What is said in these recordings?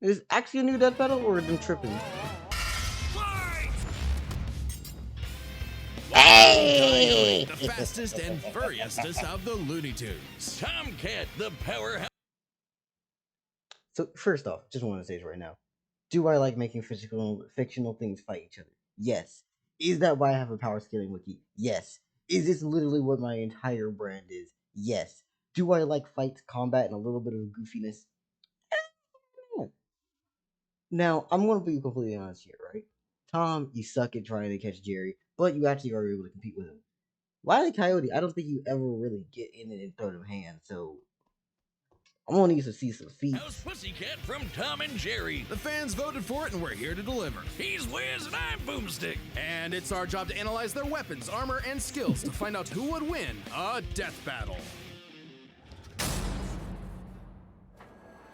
Is it actually a new death battle or them tripping? Hey! The fastest and furriestest of the Looney Tunes. Tomcat, the powerhouse. So first off, just want to say this right now. Do I like making fictional things fight each other? Yes. Is that why I have a power scaling wiki? Yes. Is this literally what my entire brand is? Yes. Do I like fights, combat, and a little bit of goofiness? No. Now, I'm going to be completely honest here, right? Tom, you suck at trying to catch Jerry, but you actually are able to compete with him. Wile E. Coyote, I don't think you ever really get in it and throw them hands, so I'm gonna need to see some feet. House Pussycat from Tom and Jerry. The fans voted for it, and we're here to deliver. He's Wiz and I'm Boomstick. And it's our job to analyze their weapons, armor, and skills to find out who would win a death battle.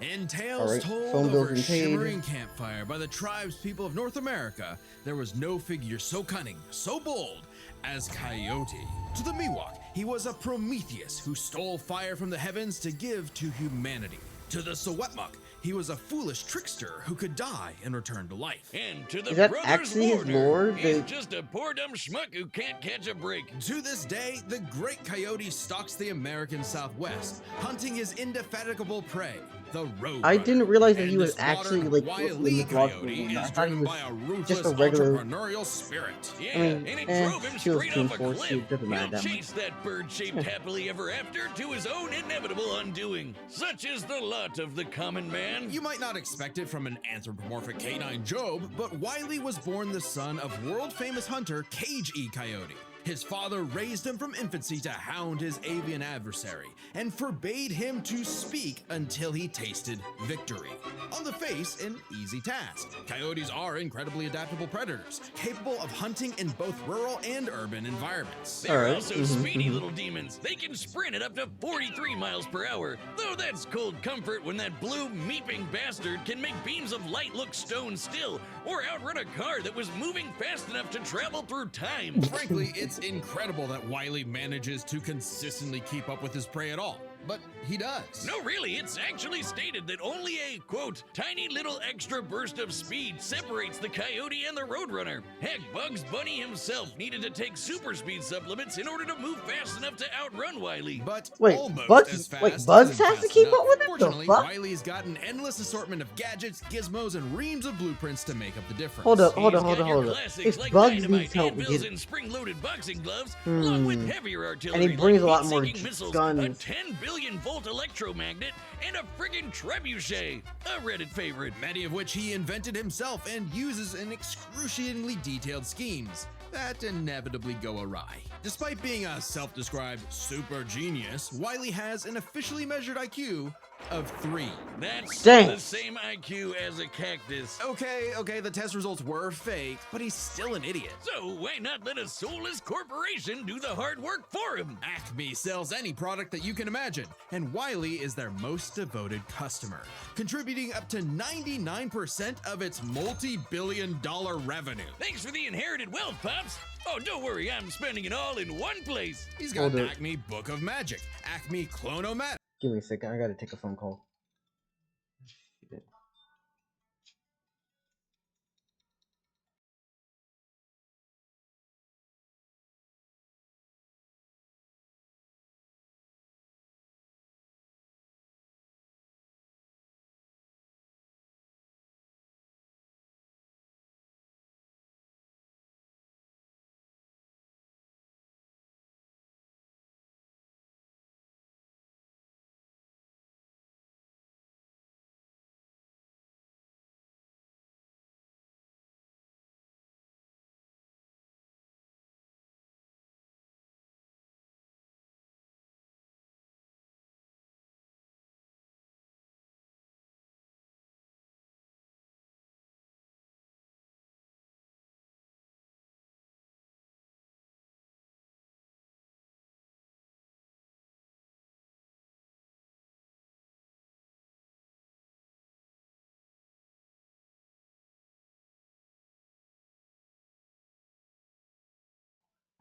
In tales told over a shimmering campfire by the tribespeople of North America, there was no figure so cunning, so bold as Coyote. To the Miwok, he was a Prometheus who stole fire from the heavens to give to humanity. To the Sewetmuk, he was a foolish trickster who could die and return to life. And to the Is that Brothers actually his lore? he's just a poor dumb schmuck who can't catch a break. To this day, the great Coyote stalks the American Southwest, hunting his indefatigable prey, the Roadrunner. I didn't realize that he And was the actually slaughtered like Wile the E. mythological Coyote one. I is thought he driven was by a ruthless just a regular. entrepreneurial spirit. Yeah, I mean, and it drove him she was straight Team off a Force, cliff. she doesn't matter He'll that much. chase that bird-shaped happily ever after to his own inevitable undoing. Such is the lot of the common man. You might not expect it from an anthropomorphic canine Job, but Wile E. was born the son of world-famous hunter Cage E. Coyote. His father raised him from infancy to hound his avian adversary, and forbade him to speak until he tasted victory. On the face, an easy task. Coyotes are incredibly adaptable predators, capable of hunting in both rural and urban environments. They're Alright. also speedy little demons. They can sprint at up to 43 miles per hour, though that's cold comfort when that blue meeping bastard can make beams of light look stone still, or outrun a car that was moving fast enough to travel through time. Frankly, it's incredible that Wile E. manages to consistently keep up with his prey at all, but he does. No, really, it's actually stated that only a, quote, tiny little extra burst of speed separates the Coyote and the Roadrunner. Heck, Bugs Bunny himself needed to take super speed supplements in order to move fast enough to outrun Wile E. But Wait, almost Bugs- as fast wait, Bugs isn't has to fast keep enough. up with him? The Fortunately, fuck? Wile E.'s got an endless assortment of gadgets, gizmos, and reams of blueprints to make up the difference. Hold up, He's hold got up. your classics If like Bugs dynamite, needs help, anvils, get and spring-loaded boxing gloves, along with heavier artillery, and he brings like a lot more heat-seeking missiles, guns. a 10 billion volt electromagnet, and a friggin' trebuchet, a Reddit favorite. Many of which he invented himself and uses in excruciatingly detailed schemes that inevitably go awry. Despite being a self-described super genius, Wile E. has an officially measured IQ of 3. That's Dang. the same IQ as a cactus. Okay, the test results were fake, but he's still an idiot. So why not let a soulless corporation do the hard work for him? Acme sells any product that you can imagine, and Wile E. is their most devoted customer, contributing up to 99% of its multi-billion-dollar revenue. Thanks for the inherited wealth, Pops. Oh, don't worry, I'm spending it all in one place. He's got Hold an it. Acme Book of Magic, Acme Clonomatic. Give me a second. I gotta take a phone call.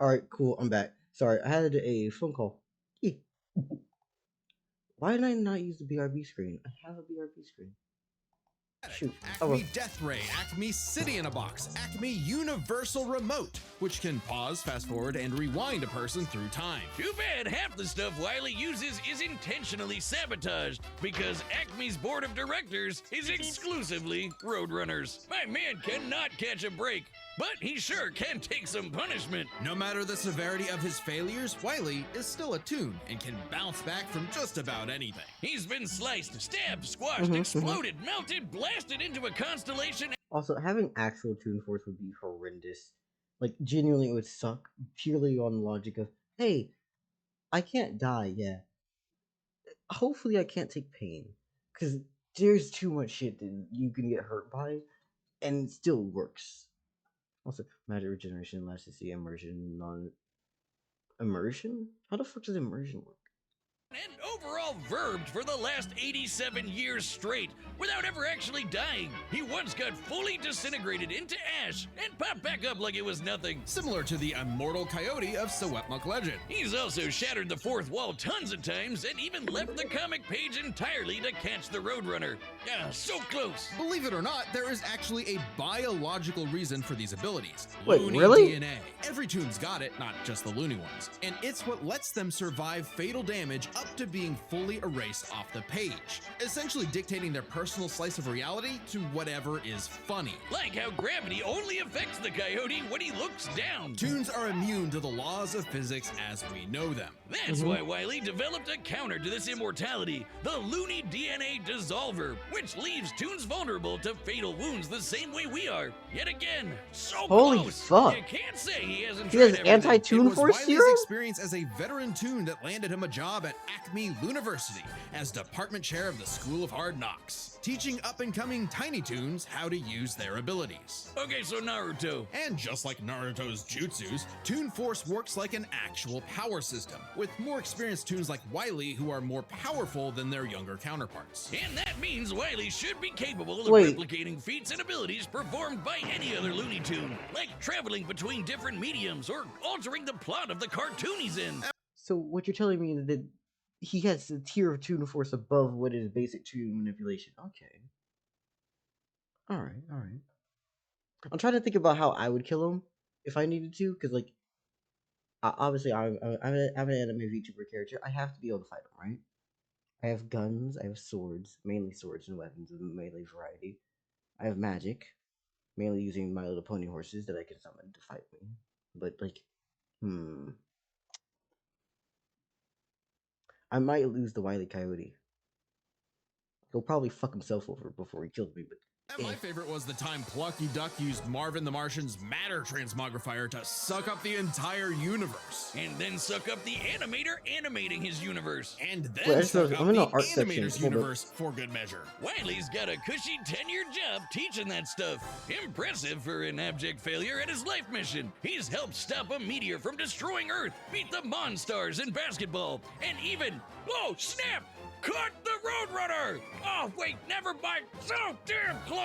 Alright, cool. I'm back. Sorry, I had a phone call. Yeah. Why did I not use the BRB screen? I have a BRB screen. shoot. Acme Death Ray, Acme City in a Box, Acme Universal Remote, which can pause, fast forward, and rewind a person through time. Too bad half the stuff Wile uses is intentionally sabotaged, because Acme's board of directors is exclusively Roadrunners. My man cannot catch a break, but he sure can take some punishment. No matter the severity of his failures, Wile is still a toon and can bounce back from just about anything. He's been sliced, stabbed, squashed, exploded, melted, blasted into a constellation. Also, having actual Toon Force would be horrendous. Like, genuinely, it would suck purely on the logic of, hey, I can't die, yeah. Hopefully I can't take pain. Because there's too much shit that you can get hurt by, and it still works. Also, magic regeneration, elasticity, immersion, immersion? How the fuck does immersion work? And overall verbed for the last 87 years straight, without ever actually dying. He once got fully disintegrated into ash and popped back up like it was nothing. Similar to the immortal Coyote of Sewetmuk legend. He's also shattered the fourth wall tons of times and even left the comic page entirely to catch the Roadrunner. Ah, so close. Believe it or not, there is actually a biological reason for these abilities. Wait, Looney really? DNA. Every toon's got it, not just the Looney ones. And it's what lets them survive fatal damage up to being fully erased off the page, essentially dictating their personal slice of reality to whatever is funny. Like how gravity only affects the Coyote when he looks down. Toons are immune to the laws of physics as we know them. That's why Wile developed a counter to this immortality, the Looney DNA Dissolver, which leaves toons vulnerable to fatal wounds the same way we are. Yet again, so Holy close. fuck. You can't say he hasn't He tried has everything. anti-Toon It was Force Wile's serum? experience as a veteran toon that landed him a job at Acme University as department chair of the School of Hard Knocks, teaching up-and-coming tiny toons how to use their abilities. Okay, so Naruto. And just like Naruto's jutsus, Toon Force works like an actual power system, with more experienced toons like Wile who are more powerful than their younger counterparts. And that means Wile should be capable of Wait. replicating feats and abilities performed by any other Looney Tune, like traveling between different mediums or altering the plot of the cartoon he's in. So what you're telling me is that he has a tier of Toon Force above what is basic Toon manipulation. Okay. Alright. I'm trying to think about how I would kill him if I needed to, because, like, obviously I'm an anime VTuber character. I have to be able to fight him, right? I have guns, I have swords, mainly swords and weapons of melee variety. I have magic, mainly using My Little Pony horses that I can summon to fight me. But, like, I might lose the Wile Coyote. He'll probably fuck himself over before he kills me, but... And my favorite was the time Plucky Duck used Marvin the Martian's matter transmogrifier to suck up the entire universe. And then suck up the animator animating his universe. And then Wait, suck up I'm in the the art section. animator's Hold up. universe for good measure. Wile's got a cushy 10-year job teaching that stuff. Impressive for an abject failure at his life mission. He's helped stop a meteor from destroying Earth, beat the Monstars in basketball, and even, oh snap, caught the Roadrunner! Oh wait, never mind, so damn close!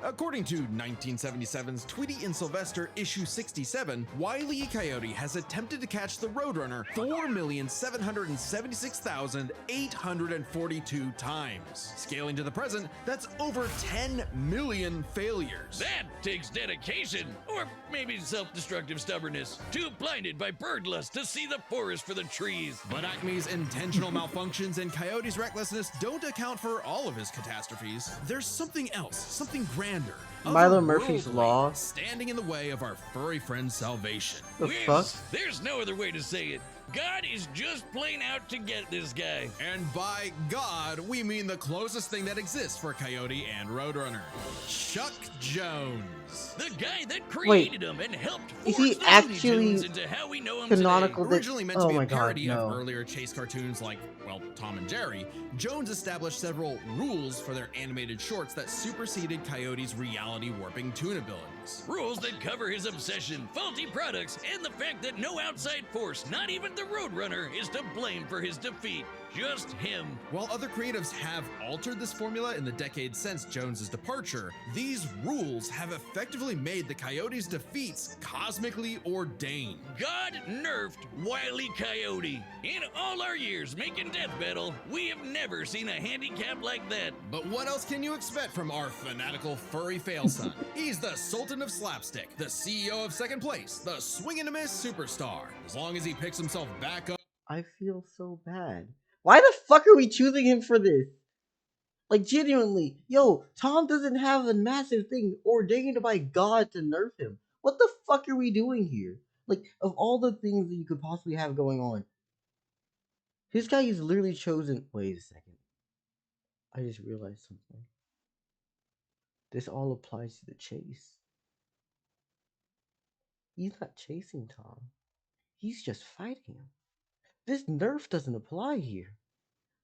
According to 1977's Tweety and Sylvester issue 67, Wile E. Coyote has attempted to catch the Roadrunner 4,766,842 times. Scaling to the present, that's over 10 million failures. That takes dedication, or maybe self-destructive stubbornness. Too blinded by bird lust to see the forest for the trees. But Acme's intentional malfunctions and Coyote's recklessness don't account for all of his catastrophes. There's something else, something grander. Milo Murphy's otherworldly, Law. standing in the way of our furry friend's salvation. The Yes, fuck? there's no other way to say it. God is just plain out to get this guy. And by God, we mean the closest thing that exists for Coyote and Roadrunner. Chuck Jones. The guy that created him and helped is forge he the Looney actually Tunes into how we know him canonical? today. Originally meant Oh to be my a God, parody of no. earlier chase cartoons like, well, Tom and Jerry, Jones established several rules for their animated shorts that superseded Coyote's reality warping toon abilities. Rules that cover his obsession, faulty products, and the fact that no outside force, not even the Roadrunner, is to blame for his defeat. just him. While other creatives have altered this formula in the decades since Jones's departure, these rules have effectively made the Coyote's defeats cosmically ordained. God nerfed Wile E. Coyote. In all our years making Death Battle, we have never seen a handicap like that. But what else can you expect from our fanatical furry fail son? He's the Sultan of Slapstick, the CEO of Second Place, the swing and a miss superstar. As long as he picks himself back up. I feel so bad. Why the fuck are we choosing him for this? Like, genuinely, yo, Tom doesn't have a massive thing ordained by God to nerf him. What the fuck are we doing here? Like, of all the things that you could possibly have going on, this guy is literally chosen. Wait a second. I just realized something. This all applies to the chase. He's not chasing Tom. He's just fighting him. This nerf doesn't apply here.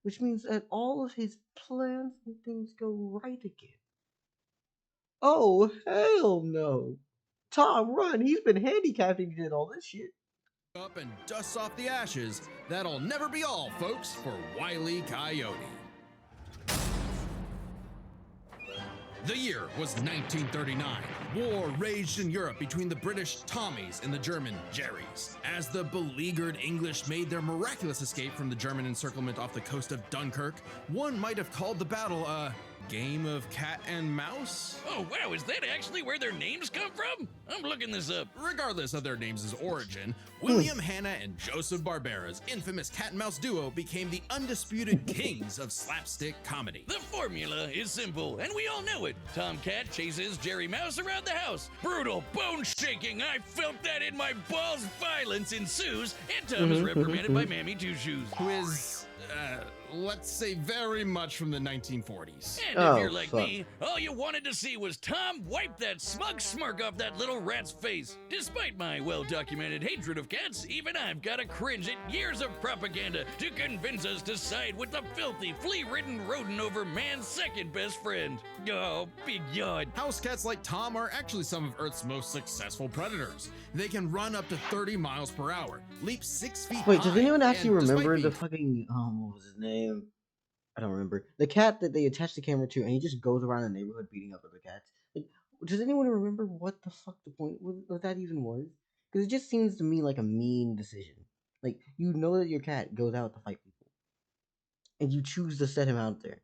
Which means that all of his plans and things go right again. Oh, hell no. Tom, run. He's been handicapping you and all this shit. Up and dusts off the ashes. That'll never be all, folks, for Wile E. Coyote. The year was 1939. War raged in Europe between the British Tommies and the German Jerrys. As the beleaguered English made their miraculous escape from the German encirclement off the coast of Dunkirk, one might have called the battle a game of cat and mouse? Oh wow, is that actually where their names come from? I'm looking this up. Regardless of their names' origin, William Hanna and Joseph Barbera's infamous cat and mouse duo became the undisputed kings of slapstick comedy. The formula is simple, and we all know it. Tom Cat chases Jerry Mouse around the house. Brutal, bone-shaking, I felt that in my balls. Violence ensues, and Tom is reprimanded by Mammy Two Shoes. Who is, let's say, very much from the 1940s. And if you're like me, all you wanted to see was Tom wipe that smug smirk off that little rat's face. Despite my well-documented hatred of cats, even I've got to cringe at years of propaganda to convince us to side with the filthy, flea-ridden rodent over man's second best friend. Oh, big yawn. House cats like Tom are actually some of Earth's most successful predators. They can run up to 30 miles per hour, leap 6 feet high. Wait, does anyone actually and remember despite the being fucking, what was his name? I don't remember. The cat that they attach the camera to, and he just goes around the neighborhood beating up other cats. Like, does anyone remember what the fuck the point of that even was? Because it just seems to me like a mean decision. Like, you know that your cat goes out to fight people, and you choose to set him out there.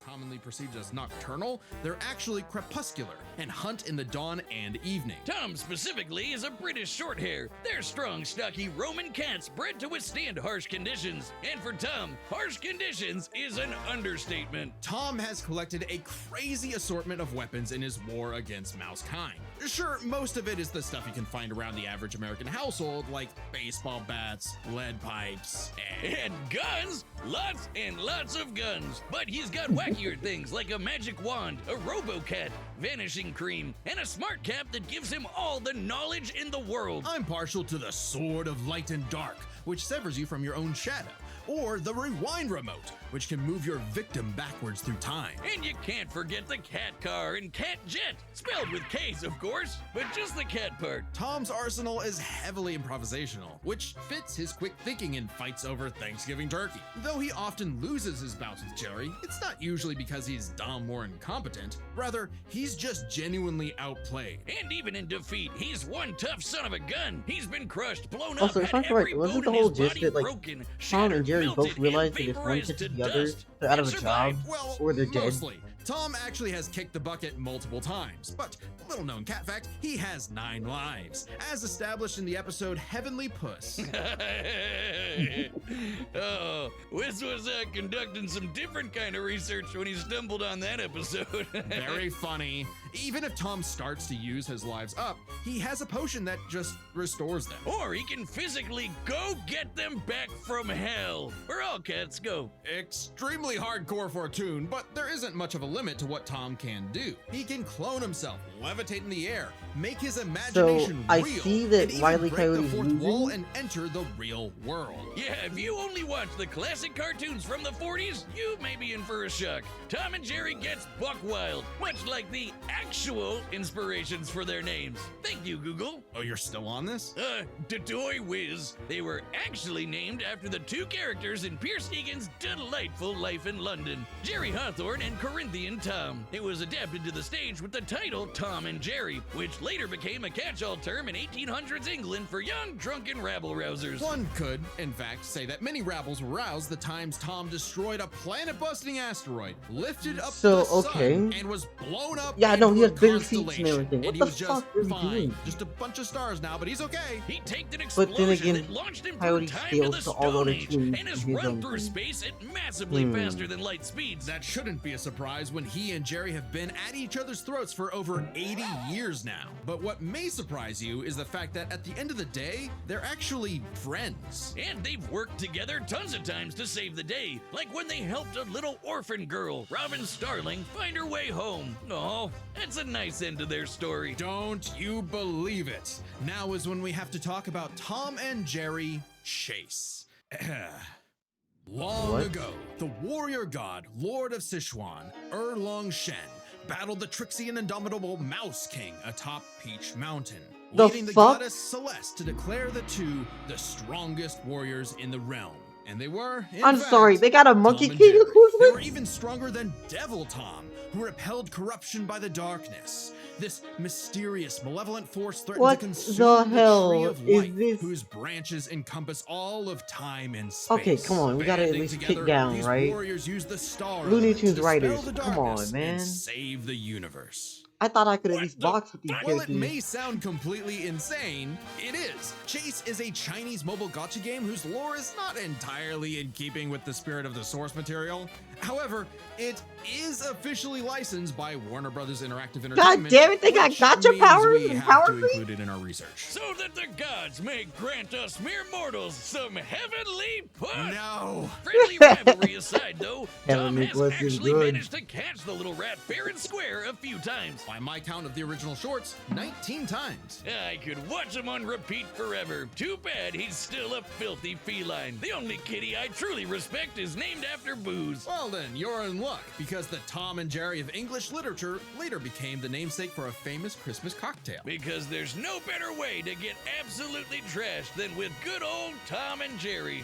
commonly perceived as nocturnal, they're actually crepuscular and hunt in the dawn and evening. Tom specifically is a British shorthair. They're strong, stocky Roman cats bred to withstand harsh conditions. And for Tom, harsh conditions is an understatement. Tom has collected a crazy assortment of weapons in his war against mousekind. Sure, most of it is the stuff you can find around the average American household, like baseball bats, lead pipes, and guns! Lots and lots of guns. But he's got wackier things like a magic wand, a robo-cat, vanishing cream, and a smart cap that gives him all the knowledge in the world. I'm partial to the Sword of Light and Dark, which severs you from your own shadow, or the Rewind Remote, which can move your victim backwards through time. And you can't forget the cat car and cat jet, spelled with K's of course, but just the cat part. Tom's arsenal is heavily improvisational, which fits his quick thinking in fights over Thanksgiving turkey. Though he often loses his bouts with Jerry, it's not usually because he's dumb or incompetent. Rather, he's just genuinely outplayed. And even in defeat, he's one tough son of a gun. He's been crushed, blown Also, up, if I'm had every correct, wasn't bone the in whole his gist body that, like, broken, Tom and shattered, Jerry melted, both realized and that if one vaporized hits to the other, dust, they're out of and a job, survived. Well, or they're dead? mostly. Tom actually has kicked the bucket multiple times, but little known cat fact, he has 9 lives, as established in the episode Heavenly Puss. Oh, Wiz was conducting some different kind of research when he stumbled on that episode. Very funny. Even if Tom starts to use his lives up, he has a potion that just restores them. Or he can physically go get them back from hell, where all cats go. Extremely hardcore for a tune, but there isn't much of a limit to what Tom can do. He can clone himself, levitate in the air, make his imagination I real, see that and even Wile E. break the Coyote's fourth losing. wall and enter the real world. Yeah, if you only watch the classic cartoons from the 40s, you may be in for a shock. Tom and Jerry gets buck wild, much like the actual inspirations for their names. Thank you, Google. Oh, you're still on this? Toy Whiz. They were actually named after the two characters in Pierce Egan's delightful life in London, Jerry Hawthorne and Corinthian Tom. It was adapted to the stage with the title Tom and Jerry, which later became a catch-all term in 1800s England for young, drunken rabble-rousers. One could, in fact, say that many rabbles were roused the times Tom destroyed a planet-busting asteroid, lifted up the sun, and was blown up. Yeah, no, he has into a big feet and constellation. everything. What And he the was just fuck is he fine. doing? Just a bunch of stars now, but he's okay. He taked an But then explosion again, that launched him Coyote through time scales to the to all Stone other Age tunes and has in his run own through thing. space at massively faster than light speeds. That shouldn't be a surprise when he and Jerry have been at each other's throats for over 80 years now. But what may surprise you is the fact that at the end of the day, they're actually friends. And they've worked together tons of times to save the day, like when they helped a little orphan girl, Robin Starling, find her way home. Oh, that's a nice end to their story. Don't you believe it? Now is when we have to talk about Tom and Jerry Chase. Long What? ago, the warrior god, Lord of Sichuan, Erlong Shen, battled the tricksy and indomitable Mouse King atop Peach Mountain, The leading the fuck? goddess Celeste to declare the two the strongest warriors in the realm. And they were, in I'm fact, sorry, they got a monkey Tom and king Jerry. who's They with? were even stronger than Devil Tom, who repelled corruption by the darkness. This mysterious, malevolent force threatened What to consume the the hell tree of is life, this? whose branches encompass all of time and space. Okay, come on, we gotta at Banding least kick together, down, these right? warriors use the star Looney elements to Tunes dispel writers, the come on, darkness man. and save the universe. I thought I could at What least the box with these fuck? While it characters. may sound completely insane, it is. Chase is a Chinese mobile gacha game whose lore is not entirely in keeping with the spirit of the source material. However, it is officially licensed by Warner Brothers Interactive Entertainment. damn it, they got which gacha means powers we and have power to creep? include it in our research. So that the gods may grant us mere mortals some heavenly push. No. Friendly rivalry aside, though, Tom Heavenly has push is actually good. managed to catch the little rat fair and square a few times. By my count of the original shorts, 19 times. I could watch him on repeat forever. Too bad he's still a filthy feline. The only kitty I truly respect is named after booze. Well then, you're in luck, because the Tom and Jerry of English literature later became the namesake for a famous Christmas cocktail. Because there's no better way to get absolutely trashed than with good old Tom and Jerry.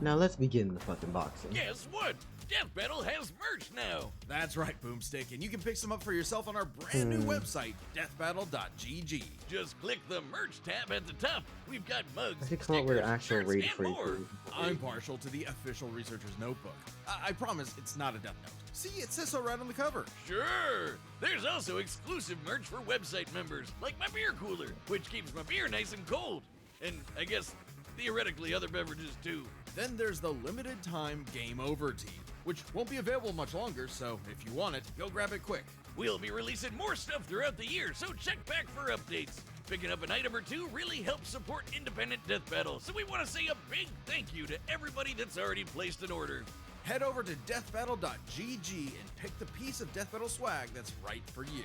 Now let's begin the fucking boxing. Guess what? Death Battle has merch now. That's right, Boomstick, and you can pick some up for yourself on our brand new website, deathbattle.gg. Just click the merch tab at the top. We've got mugs, I think come up with an stickers, actual shirts, raid and for more. I'm partial to the official researcher's notebook. I promise it's not a death note. See, it says so right on the cover. Sure. There's also exclusive merch for website members, like my beer cooler, which keeps my beer nice and cold. And I guess, theoretically, other beverages too. Then there's the limited time Game Over tee, which won't be available much longer, so if you want it, go grab it quick. We'll be releasing more stuff throughout the year, so check back for updates. Picking up an item or two really helps support independent Death Battle, so we want to say a big thank you to everybody that's already placed an order. Head over to deathbattle.gg and pick the piece of Death Battle swag that's right for you.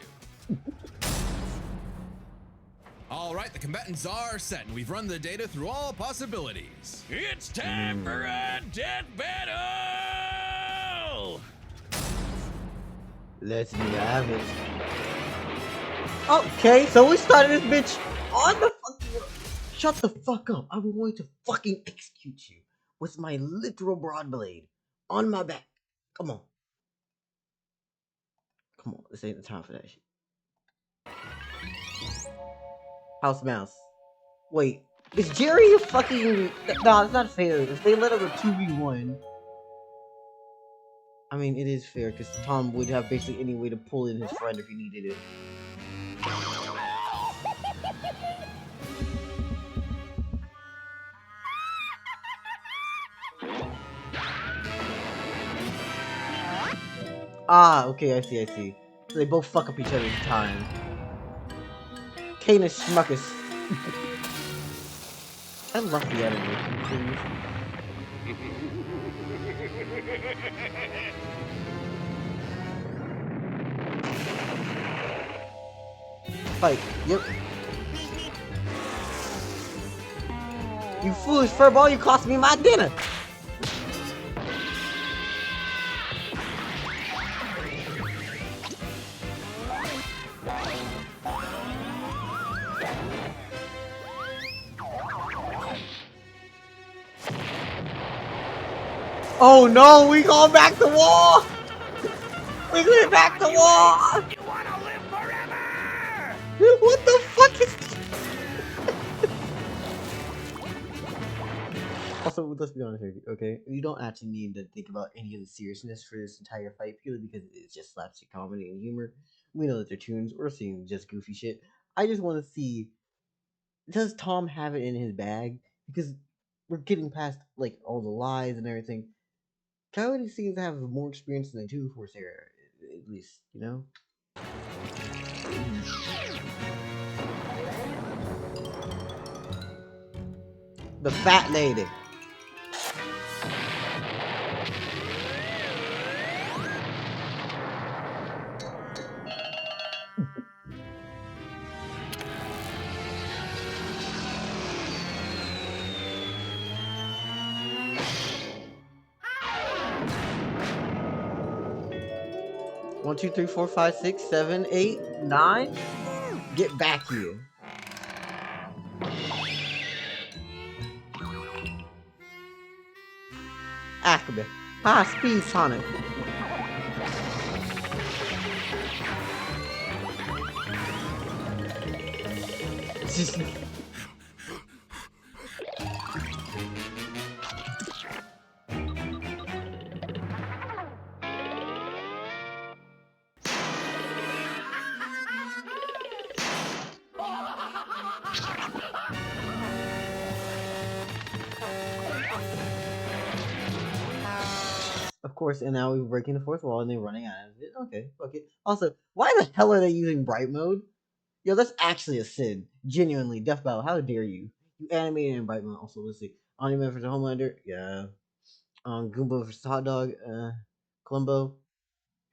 All right, the combatants are set, and we've run the data through all possibilities. It's time for a Death Battle! Let's have it. Okay, so we started this bitch on the fucking. Shut the fuck up. I'm going to fucking execute you with my literal broad blade on my back. Come on. Come on, this ain't the time for that shit. House Mouse. Wait, is Jerry a fucking... No, it's not fair. If they let him a 2v1... I mean, it is fair, because Tom would have basically any way to pull in his friend if he needed it. Ah, okay, I see. So they both fuck up each other's time. Canis Schmuckus. I love the animation. Fight. Yep. You foolish furball, you cost me my dinner. Oh no, we going back to war! We going back to war! You wanna live forever? What the fuck is this? Also, let's be honest here, okay? You don't actually need to think about any of the seriousness for this entire fight purely because it's just slapstick comedy and humor. We know that they're tunes. We're seeing just goofy shit. I just want to see, does Tom have it in his bag? Because we're getting past like all the lies and everything. Coyote seems to have more experience than the 2-Force era, at least, you know? The fat lady. One, two, three, four, five, 6, 7, 8, 9. Get back here. AkumaTh. High speed Sonic. Of course, and now we're breaking the fourth wall and they're running out of it. Okay, fuck it. Also, why the hell are they using bright mode? Yo, that's actually a sin. Genuinely, Death Battle, how dare you? You animated in bright mode. Also, let's see. Animator for the Homelander, yeah. Goomba versus Hot Dog, Columbo.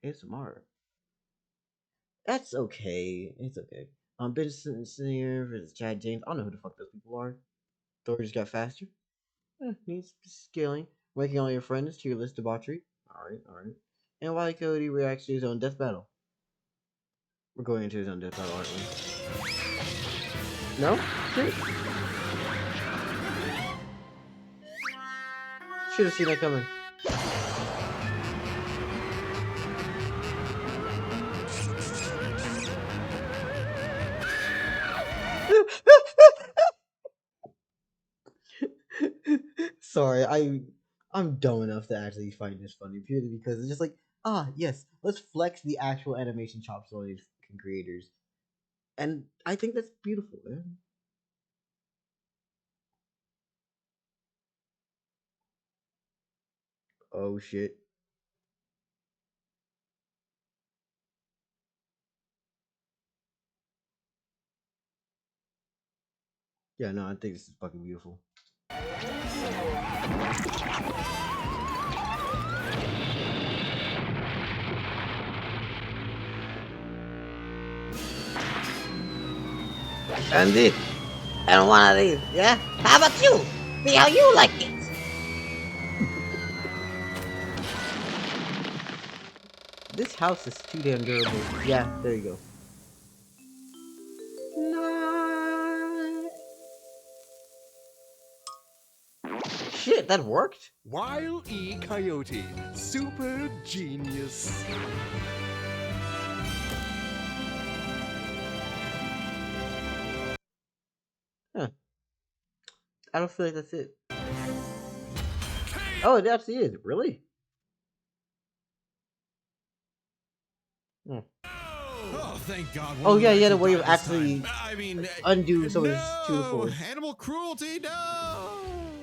ASMR. That's okay. It's okay. Benson Senior versus Chad James. I don't know who the fuck those people are. Thor just got faster. Needs scaling. Waking all your friends to your list debauchery. Alright, alright. And Wile Coyote reacts to his own death battle. We're going into his own death battle, aren't we? No? Great. Should have seen that coming. Sorry, I'm dumb enough to actually find this funny purely because it's just like, yes, let's flex the actual animation chops on these creators. And I think that's beautiful, man. Oh shit. Yeah, no, I think this is fucking beautiful. Andy, and one of these, yeah? How about you? See how you like it. This house is too damn durable. Yeah, there you go. Shit, that worked? Wile E. Coyote, super genius. Huh. I don't feel like that's it. Oh, it actually is. Really? Oh, thank God. Oh, yeah, he had a way of This actually time. I mean, undo some of his no! 2-Force. Animal cruelty, no!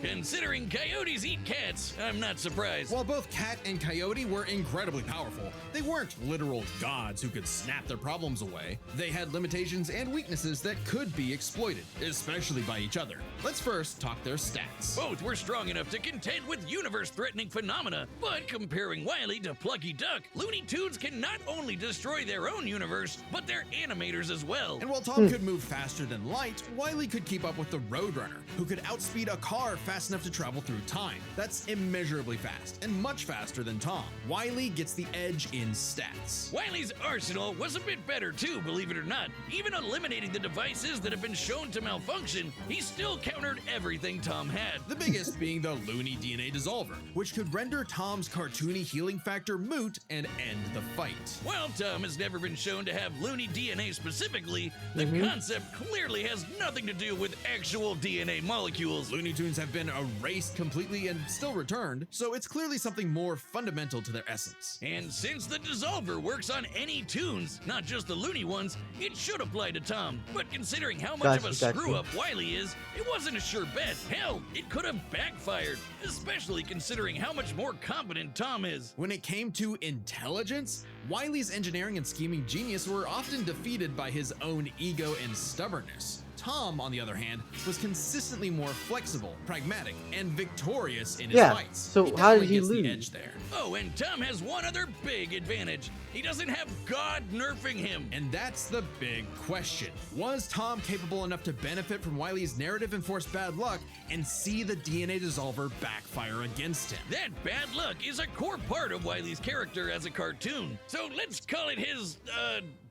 Considering coyotes eat cats, I'm not surprised. While both Cat and Coyote were incredibly powerful, they weren't literal gods who could snap their problems away. They had limitations and weaknesses that could be exploited, especially by each other. Let's first talk their stats. Both were strong enough to contend with universe-threatening phenomena, but comparing Wile to Plucky Duck, Looney Tunes can not only destroy their own universe, but their animators as well. And while Tom could move faster than light, Wile could keep up with the Roadrunner, who could outspeed a car faster fast enough to travel through time. That's immeasurably fast, and much faster than Tom. Wile gets the edge in stats. Wile's arsenal was a bit better too, believe it or not. Even eliminating the devices that have been shown to malfunction, he still countered everything Tom had. The biggest being the Looney DNA Dissolver, which could render Tom's cartoony healing factor moot and end the fight. While Tom has never been shown to have Looney DNA specifically, the concept clearly has nothing to do with actual DNA molecules. Looney Tunes have been erased completely and still returned, so it's clearly something more fundamental to their essence. And since the Dissolver works on any tunes, not just the Looney ones, it should apply to Tom. But considering how much of a screw-up Wile is, it wasn't a sure bet. Hell, it could have backfired, especially considering how much more competent Tom is. When it came to intelligence, Wile's engineering and scheming genius were often defeated by his own ego and stubbornness. Tom, on the other hand, was consistently more flexible, pragmatic, and victorious in his fights. So how did he gets lose? The edge there. Oh, and Tom has one other big advantage. He doesn't have God nerfing him. And that's the big question. Was Tom capable enough to benefit from Wile's narrative enforced bad luck and see the DNA Dissolver backfire against him? That bad luck is a core part of Wile's character as a cartoon. So let's call it his,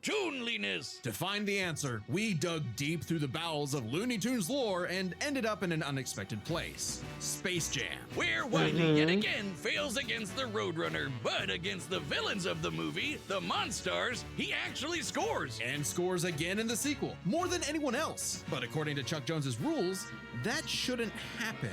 toonliness. To find the answer, we dug deep through the bowels of Looney Tunes lore and ended up in an unexpected place: Space Jam. Where Wile yet again fails against the Roadrunner, but against the villains of the movie, the Monstars, he actually scores. And scores again in the sequel, more than anyone else. But according to Chuck Jones's rules, that shouldn't happen,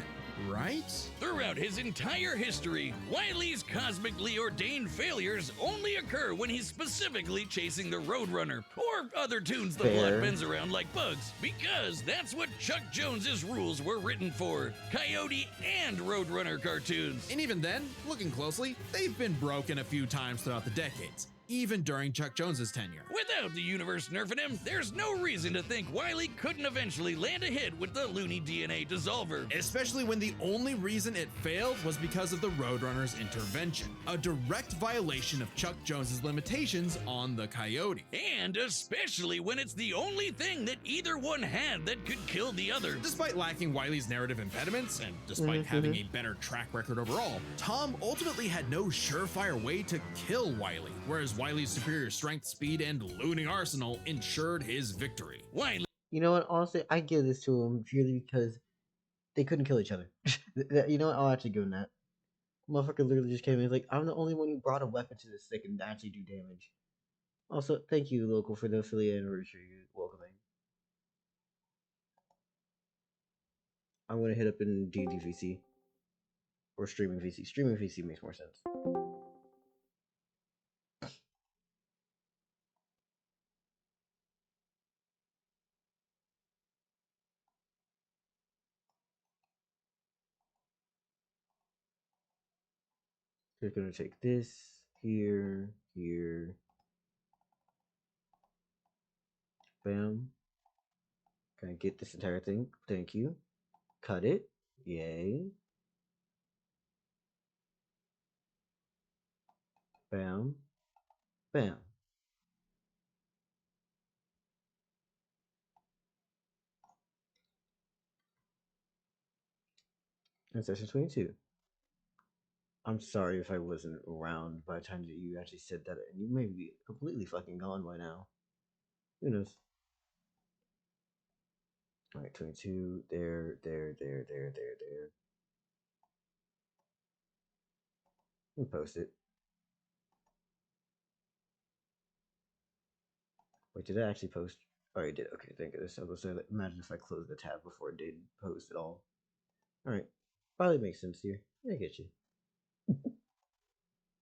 right? Throughout his entire history, Wile's cosmically ordained failures only occur when he's specifically chasing the Roadrunner, or other tunes the plot bends around like bugs, because that's what Chuck Jones's rules were written for: Coyote and Roadrunner cartoons. And even then, looking closely, they've been broken a few times throughout the decades, even during Chuck Jones's tenure. Without the universe nerfing him, there's no reason to think Wile couldn't eventually land a hit with the Looney DNA Dissolver. Especially when the only reason it failed was because of the Roadrunner's intervention, a direct violation of Chuck Jones's limitations on the Coyote. And especially when it's the only thing that either one had that could kill the other. Despite lacking Wile's narrative impediments, and despite having a better track record overall, Tom ultimately had no surefire way to kill Wile, whereas Wile's superior strength, speed, and looting arsenal ensured his victory. Wile. You know what? Honestly, I give this to him purely because they couldn't kill each other. You know what? I'll actually give him that. Motherfucker literally just came in like, I'm the only one who brought a weapon to this that can actually do damage. Also, thank you, Local, for the affiliate anniversary welcoming. I'm gonna hit up in DDVC or streaming VC. Streaming VC makes more sense. We're gonna take this here, here. Bam. Gonna get this entire thing. Thank you. Cut it. Yay. Bam. Bam. And session 22. I'm sorry if I wasn't around by the time that you actually said that, and you may be completely fucking gone by now. Who knows? Alright, 22, there. We'll post it. Wait, did I actually post? Oh, I did. Okay, thank goodness. I was gonna say, imagine if I closed the tab before it did post at all. Alright. Probably makes sense here. I get you.